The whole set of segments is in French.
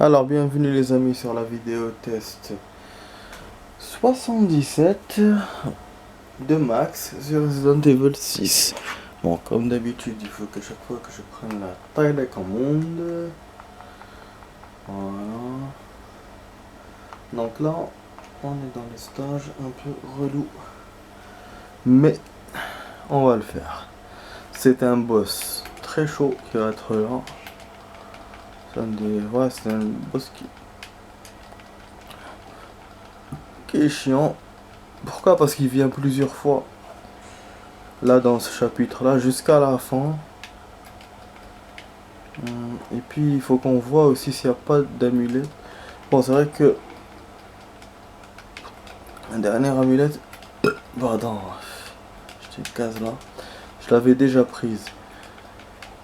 Alors, bienvenue les amis sur la vidéo test 77 de Max sur Resident Evil 6. Bon, comme d'habitude, il faut que chaque fois que je prenne la taille de commande. Voilà. Donc là, on est dans les stages un peu relous. Mais, on va le faire. C'est un boss très chaud qui va être là. C'est un boss qui est chiant. Pourquoi? Parce qu'il vient plusieurs fois. Là dans ce chapitre là jusqu'à la fin. Et puis il faut qu'on voit aussi s'il n'y a pas d'amulette. Bon, c'est vrai que la dernière amulette, pardon, je te case là, je l'avais déjà prise.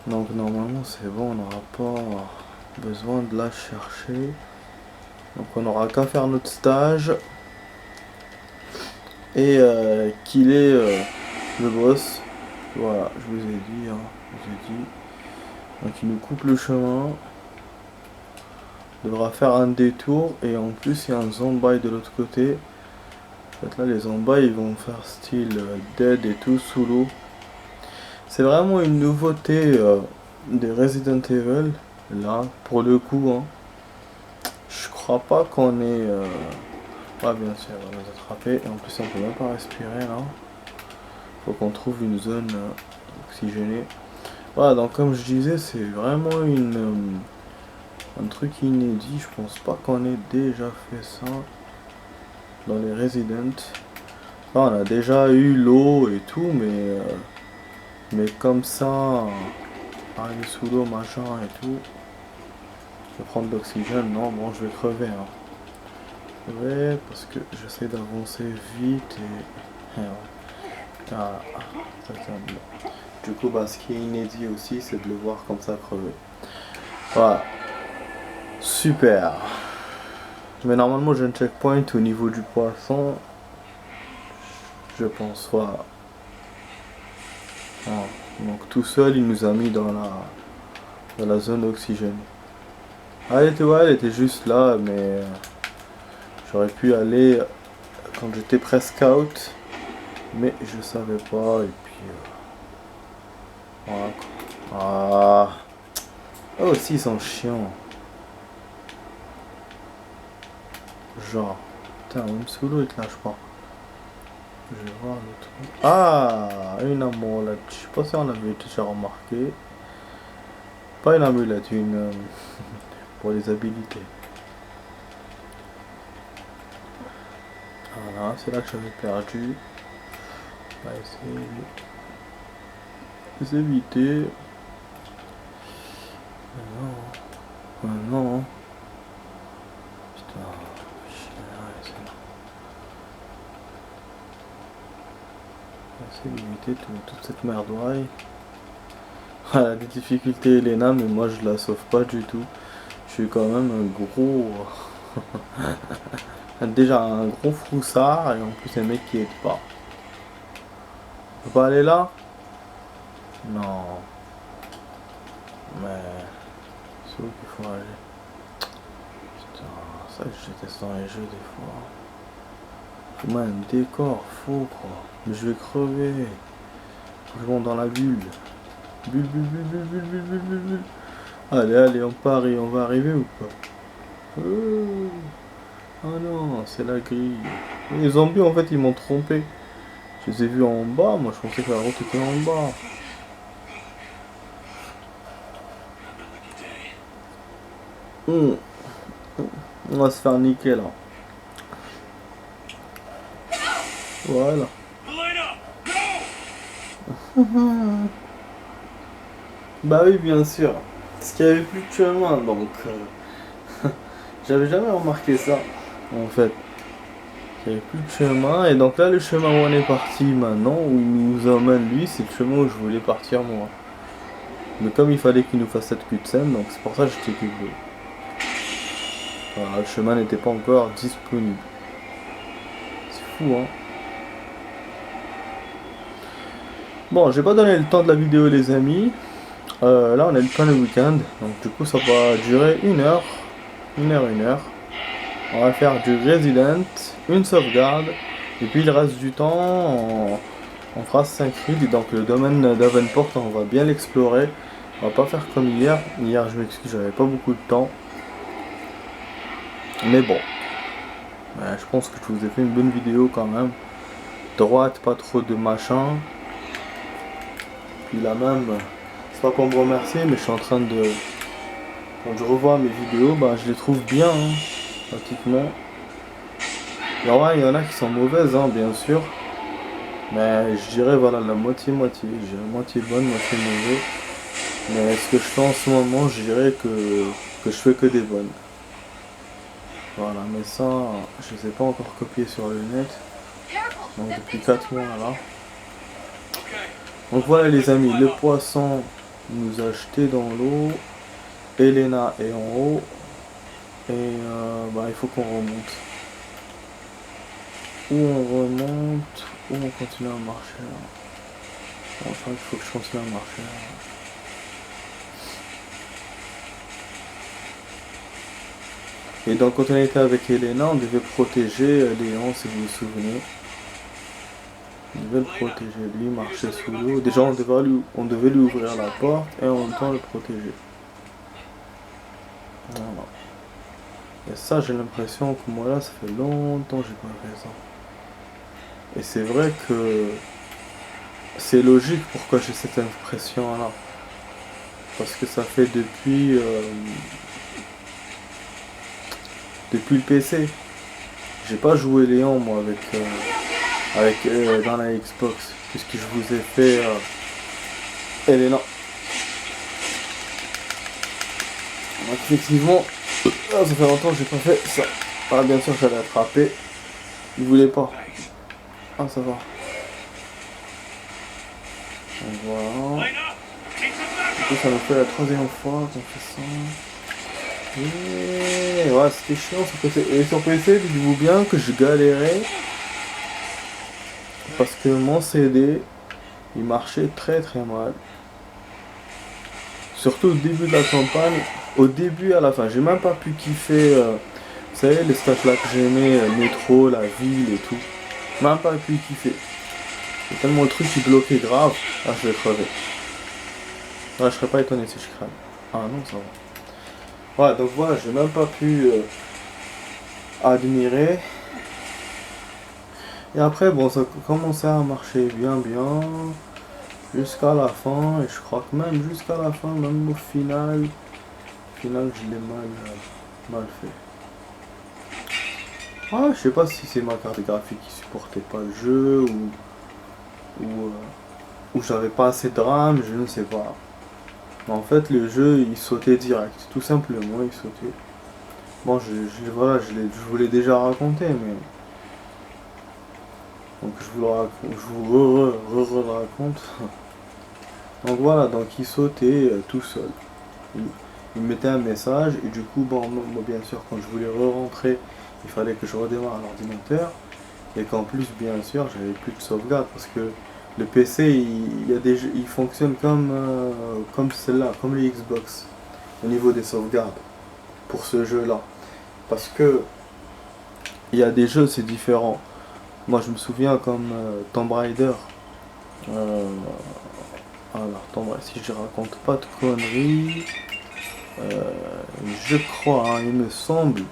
Donc normalement c'est bon, on n'aura pas besoin de la chercher. Donc on n'aura qu'à faire notre stage et qu'il est le boss. Voilà, je vous ai dit, hein, je vous ai dit. Donc il nous coupe le chemin. Il devra faire un détour et en plus il y a un zombie de l'autre côté. En fait là les zombies ils vont faire style dead et tout sous l'eau. C'est vraiment une nouveauté des Resident Evil là pour le coup, hein. Je crois pas qu'on est ouais, bien sûr on va nous attraper et en plus on peut même pas respirer là. Faut qu'on trouve une zone oxygénée. Voilà, donc comme je disais c'est vraiment un truc inédit. Je pense pas qu'on ait déjà fait ça dans les Resident. Là, on a déjà eu l'eau et tout, mais comme ça, aller sous l'eau, machin et tout, je vais prendre de l'oxygène. Non, bon, je vais crever. Hein. Ouais, parce que j'essaie d'avancer vite et ah, ça tient. Du coup, bah, ce qui est inédit aussi, c'est de le voir comme ça crever. Voilà. Super. Mais normalement j'ai un checkpoint au niveau du poisson. Je pense, voilà. Voilà. Donc tout seul il nous a mis dans la zone d'oxygène. Ah, elle était juste là, mais j'aurais pu aller quand j'étais presque out. Mais je savais pas et puis voilà quoi. Ah. Oh aussi ils sont chiants. Genre. Putain, même sous l'eau ils te lâchent pas. Je vais voir le truc. Ah, une amulette. Je sais pas si on l'avait déjà remarqué. Pas une amulette, une pour les habilités. Voilà, c'est là que j'avais perdu. On va essayer de les éviter. Non. Non. Putain. Essayer d'éviter toute cette merdoie. Voilà, des difficultés Elena, mais moi je la sauve pas du tout. Je suis quand même un gros. Déjà un gros froussard et en plus un mec qui aide pas. On peut pas aller là? Non. Mais. C'est où qu'il faut aller? Putain, ça je déteste dans les jeux des fois. Faut moi un décor faux quoi. Mais je vais crever. Faut que je monte dans la bulle. Bulle. Allez, on parie, on va arriver ou pas? Oh non, c'est la grille. Les zombies en fait ils m'ont trompé. Je les ai vus en bas, moi je pensais que la route était en bas. On va se faire niquer là. Voilà. Bah oui, bien sûr. Parce qu'il n'y avait plus de chemin, donc j'avais jamais remarqué ça, en fait. Il n'y avait plus de chemin, et donc là, le chemin où on est parti maintenant, où il nous emmène lui, c'est le chemin où je voulais partir moi. Mais comme il fallait qu'il nous fasse cette cutscene, donc c'est pour ça que j'étais curieux. Voilà, le chemin n'était pas encore disponible. C'est fou, hein. Bon, j'ai pas donné le temps de la vidéo, les amis. Là, on a le plein le week-end, donc du coup, ça va durer 1 heure. 1 heure. On va faire du Resident, une sauvegarde, et puis le reste du temps, on fera 5 rides. Et donc le domaine d'Avenport, on va bien l'explorer. On va pas faire comme hier. Hier, je m'excuse, j'avais pas beaucoup de temps. Mais bon, je pense que je vous ai fait une bonne vidéo quand même. Droite, pas trop de machin. Puis là même, c'est pas pour me remercier, mais je suis en train de... Quand je revois mes vidéos, je les trouve bien, hein, pratiquement. Et en vrai, il y en a qui sont mauvaises, hein, bien sûr. Mais je dirais, voilà, la moitié-moitié. Je dirais moitié bonne, moitié mauvaise. Mais ce que je fais en ce moment, je dirais que je fais que des bonnes. Voilà, mais ça, je ne les ai pas encore copiés sur le net. Donc depuis 4 mois là. Donc voilà les amis, le poisson nous a jeté dans l'eau. Elena est en haut. Et il faut qu'on remonte. Où on remonte, où on continue à marcher là. Bon, je crois qu'il faut que je continue à marcher là. Et donc quand on était avec Elena, on devait protéger Léon, si vous vous souvenez. On devait le protéger, lui marchait sous l'eau. Déjà on devait lui ouvrir la porte et en même temps le protéger. Voilà. Et ça j'ai l'impression que moi là ça fait longtemps que j'ai pas fait ça. Et c'est vrai que c'est logique pourquoi j'ai cette impression là. Parce que ça fait depuis le PC. J'ai pas joué Léon moi avec dans la Xbox, puisque je vous ai fait Elena. Donc effectivement, ça fait longtemps que j'ai pas fait ça. Ah bien sûr j'allais attraper. Il voulait pas. Ah ça va. Donc voilà. Du coup ça nous fait la 3e fois qu'on fait ça. Et ouais, c'était chiant sur PC. Et sur PC, dites-vous bien que je galérais. Parce que mon CD, il marchait très très mal. Surtout au début de la campagne. Au début à la fin. J'ai même pas pu kiffer, vous savez, les stats là que j'aimais, métro, la ville et tout. Même pas pu kiffer. C'est tellement le truc qui bloquait grave. Ah, je vais crever. Ouais, je serais pas étonné si je crame. Ah non, ça va. Ouais, donc voilà, j'ai même pas pu admirer. Et après, bon, ça commençait à marcher bien, jusqu'à la fin. Et je crois que même jusqu'à la fin, même au final, je l'ai mal fait. Ah, je sais pas si c'est ma carte graphique qui supportait pas le jeu ou j'avais pas assez de RAM, je ne sais pas. En fait, le jeu, il sautait direct, tout simplement, il sautait. Bon, voilà, je vous l'ai déjà raconté, mais... Donc je vous raconte. Donc voilà, donc il sautait tout seul. Il mettait un message, et du coup, bon, moi, bien sûr, quand je voulais re-rentrer, il fallait que je redémarre l'ordinateur. Et qu'en plus, bien sûr, j'avais plus de sauvegarde, parce que le PC, il fonctionne comme celle-là, comme les Xbox, au niveau des sauvegardes, pour ce jeu-là. Parce que il y a des jeux, c'est différent. Moi, je me souviens comme Tomb Raider. Alors, Tomb Raider, si je raconte pas de conneries, je crois, hein, il me semble,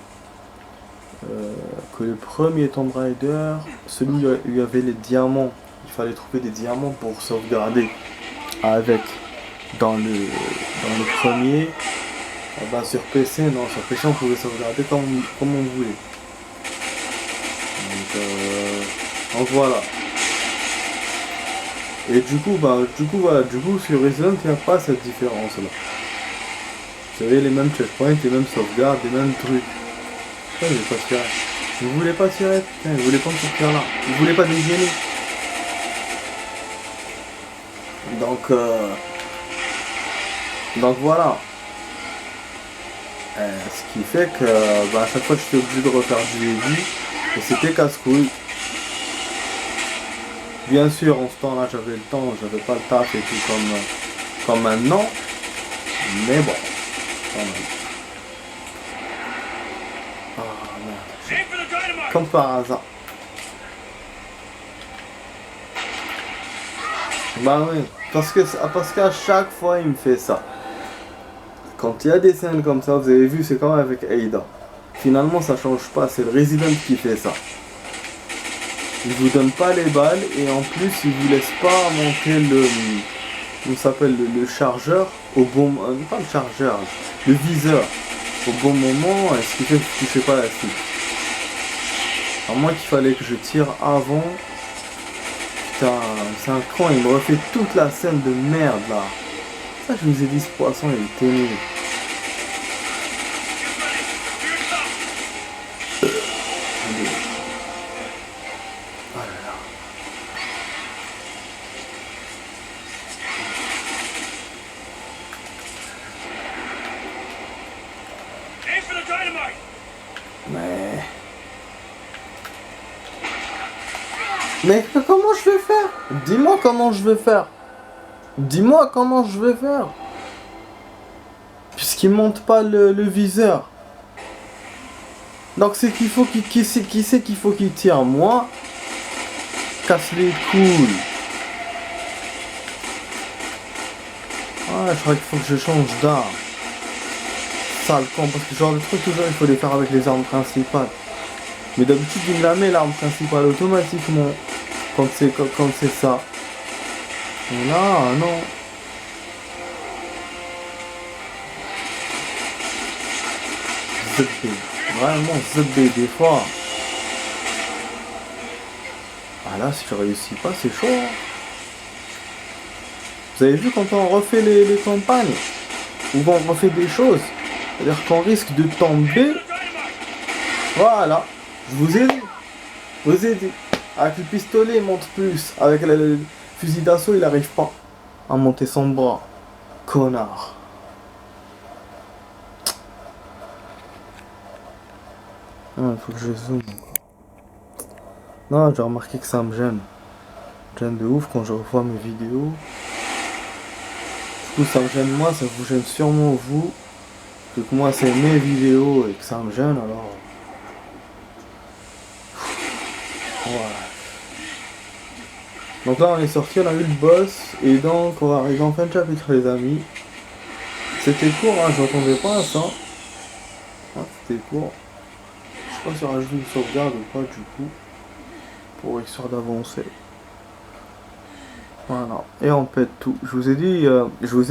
que le premier Tomb Raider, celui où il y avait les diamants, il fallait trouver des diamants pour sauvegarder avec dans le premier. Sur PC, non, sur PC on pouvait sauvegarder comme on voulait. Donc voilà. Et du coup sur Resident il n'y a pas cette différence là. Vous avez les mêmes checkpoints, les mêmes sauvegardes, les mêmes trucs. Putain, je vais pas tirer. Vous voulez pas tirer? Putain, vous voulez pas me sortir là. Vous voulez pas dégainer. Donc voilà. Ce qui fait que à chaque fois j'étais obligé de refaire du début. Et c'était casse-couille. Bien sûr, en ce temps-là, j'avais le temps, j'avais pas le taf et tout comme maintenant. Mais bon, quand même. merde. Comme par hasard. Bah oui, parce qu'à chaque fois il me fait ça. Quand il y a des scènes comme ça, vous avez vu, c'est comme avec Ada. Finalement ça change pas, c'est le Resident qui fait ça. Il vous donne pas les balles et en plus il vous laisse pas monter le... Comment s'appelle le chargeur au bon... pas le chargeur, le viseur au bon moment, ce qui fait que vous touchez pas la cible. À moins qu'il fallait que je tire avant. Putain, c'est un con, il me refait toute la scène de merde là. Ça je vous ai dit, ce poisson il est terrible. Oh là là. Mais comment je vais faire? Dis-moi comment je vais faire. Dis-moi comment je vais faire. Puisqu'il monte pas le viseur. Donc c'est qu'il faut qui c'est qu'il faut qu'il tire? Moi? Casse les couilles. Ah, je crois qu'il faut que je change d'arme. Sale con, parce que genre de trucs toujours il faut les faire avec les armes principales. Mais d'habitude il me la met l'arme principale automatiquement. Quand c'est ça. Et là, non. ZB. Vraiment ZB des fois. Ah là, si je réussis pas, c'est chaud. Hein. Vous avez vu quand on refait les campagnes, ou quand on refait des choses, c'est-à-dire qu'on risque de tomber. Voilà. Je vous ai dit. Je vous ai dit. Avec le pistolet, il monte plus. Avec le fusil d'assaut, il n'arrive pas à monter son bras. Connard. Il faut que je zoome. Non, j'ai remarqué que ça me gêne. Gêne de ouf quand je revois mes vidéos. Du coup, ça me gêne moi, ça vous gêne sûrement vous. Vu que moi, c'est mes vidéos et que ça me gêne, alors... Voilà. Donc là, on est sorti, on a eu le boss. Et donc, on va arriver en fin de chapitre, les amis. C'était court, hein, je m'attendais pas à ça. Ah, c'était court. Je sais pas si on rajoute une sauvegarde ou pas, du coup. Pour histoire d'avancer. Voilà, et on pète tout. Je vous ai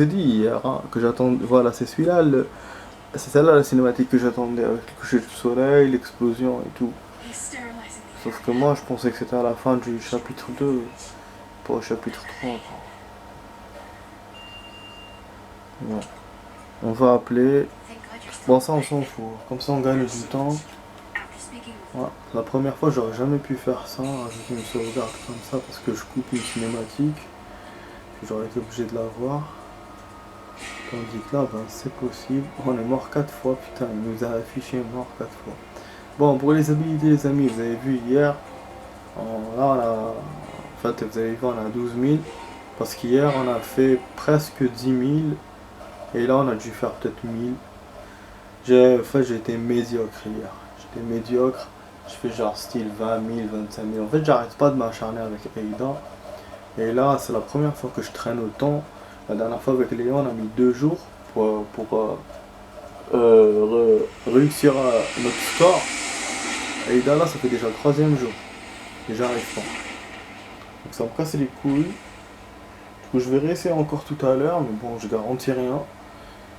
dit hier hein, que j'attendais. Voilà, c'est celui-là, c'est celle-là la cinématique que j'attendais avec le coucher du soleil, l'explosion et tout. Sauf que moi, je pensais que c'était à la fin du chapitre 2, pas au chapitre 3. Ouais. On va appeler. Bon, ça, on s'en fout. Comme ça, on gagne du temps. Ouais. La première fois, j'aurais jamais pu faire ça, rajouter une sauvegarde comme ça, parce que je coupe une cinématique. J'aurais été obligé de la voir. Tandis que là, ben, c'est possible. On est mort 4 fois, putain, il nous a affiché mort 4 fois. Bon, pour les habilités, les amis, vous avez vu hier, là, on a, en fait, vous avez vu, on a 12 000. Parce qu'hier, on a fait presque 10 000. Et là, on a dû faire peut-être 1000. En fait, j'ai été médiocre hier. J'étais médiocre. Je fais genre style 20 000, 25 000. En fait, j'arrête pas de m'acharner avec Ada. Et là, c'est la première fois que je traîne autant. La dernière fois avec Léon, on a mis 2 jours pour réussir notre score. Et là, ça fait déjà le 3e jour. Et j'arrive pas. Donc ça me casse les couilles. Du coup, je vais réessayer encore tout à l'heure. Mais bon, je garantis rien.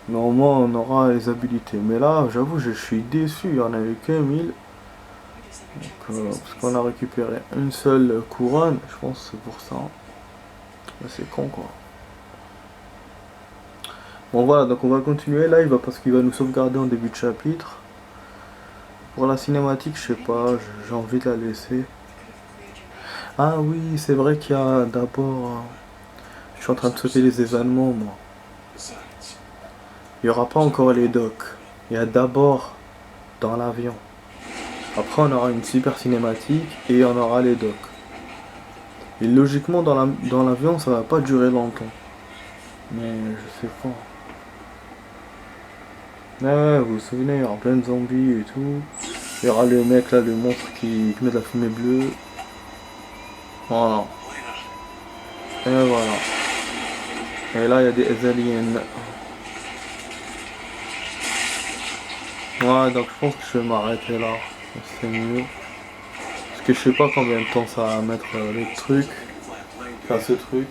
Mais au moins, on aura les habilités. Mais là, j'avoue, je suis déçu. Il n'y en avait que 1000. Donc, parce qu'on a récupéré une seule couronne. Je pense que c'est pour ça. C'est con quoi. Bon voilà, donc on va continuer live parce qu'il va nous sauvegarder en début de chapitre. Pour la cinématique, je sais pas, j'ai envie de la laisser. Ah oui, c'est vrai qu'il y a d'abord... je suis en train de sauter les événements moi. Il n'y aura pas encore les docks. Il y a d'abord dans l'avion. Après on aura une super cinématique et on aura les docks. Et logiquement dans l'avion ça va pas durer longtemps. Mais je sais pas. Ouais, vous vous souvenez, en plein de zombies et tout. Il y aura le mec là, le monstre qui met de la fumée bleue. Voilà. Et voilà. Et là, il y a des aliens. Ouais, donc je pense que je vais m'arrêter là. C'est mieux. Parce que je sais pas combien de temps ça va mettre le truc. Enfin, ce truc.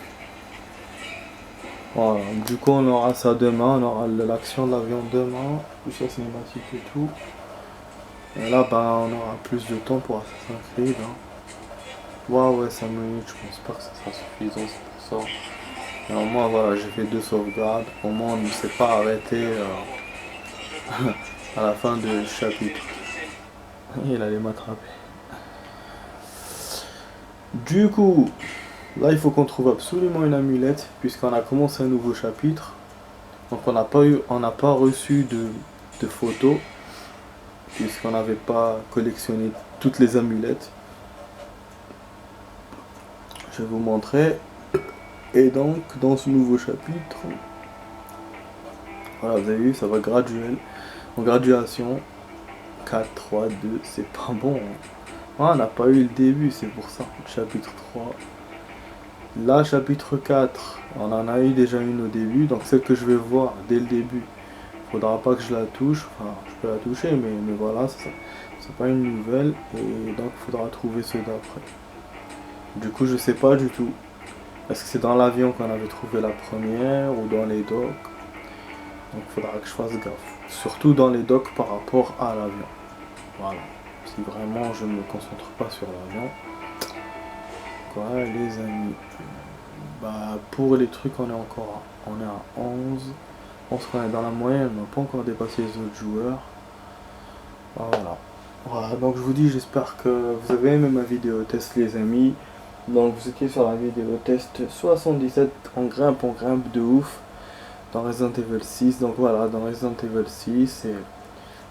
Voilà. Du coup, on aura ça demain. On aura l'action de l'avion demain. Plus la cinématique et tout. Et là, bah, on aura plus de temps pour Assassin's Creed. Hein. Ouais, 5 minutes. Je pense pas que ça sera suffisant. C'est pour ça. Et au moins, voilà, j'ai fait 2 sauvegardes. Au moins, on ne s'est pas arrêté à la fin du chapitre. Il allait m'attraper. Du coup, là, il faut qu'on trouve absolument une amulette, puisqu'on a commencé un nouveau chapitre. Donc, on n'a pas reçu de photos, puisqu'on n'avait pas collectionné toutes les amulettes. Je vais vous montrer. Et donc, dans ce nouveau chapitre, voilà, vous avez vu, ça va graduel. En graduation, 4, 3, 2, c'est pas bon. Hein. Ah, on n'a pas eu le début, c'est pour ça. Chapitre 3. Là, chapitre 4, on en a eu déjà une au début, donc celle que je vais voir dès le début, faudra pas que je la touche, enfin, je peux la toucher, mais voilà, c'est pas une nouvelle, et donc il faudra trouver ceux d'après. Du coup, je sais pas du tout. Est-ce que c'est dans l'avion qu'on avait trouvé la première, ou dans les docks? Donc il faudra que je fasse gaffe. Surtout dans les docks par rapport à l'avion. Voilà. Si vraiment je ne me concentre pas sur l'avion. Quoi, les amis? Bah, pour les trucs, on est à 11. Je pense qu'on est dans la moyenne, on n'a pas encore dépassé les autres joueurs. Voilà. Voilà, donc je vous dis, j'espère que vous avez aimé ma vidéo test, les amis. Donc vous étiez sur la vidéo test 77, on grimpe de ouf dans Resident Evil 6. Donc voilà, dans Resident Evil 6,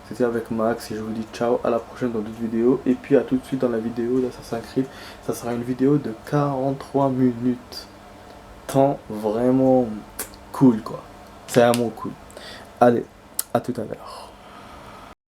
c'était avec Max et je vous dis ciao, à la prochaine dans d'autres vidéos. Et puis à tout de suite dans la vidéo d'Assassin's Creed, ça sera une vidéo de 43 minutes. Temps vraiment cool quoi. C'est vraiment cool. Allez, à tout à l'heure.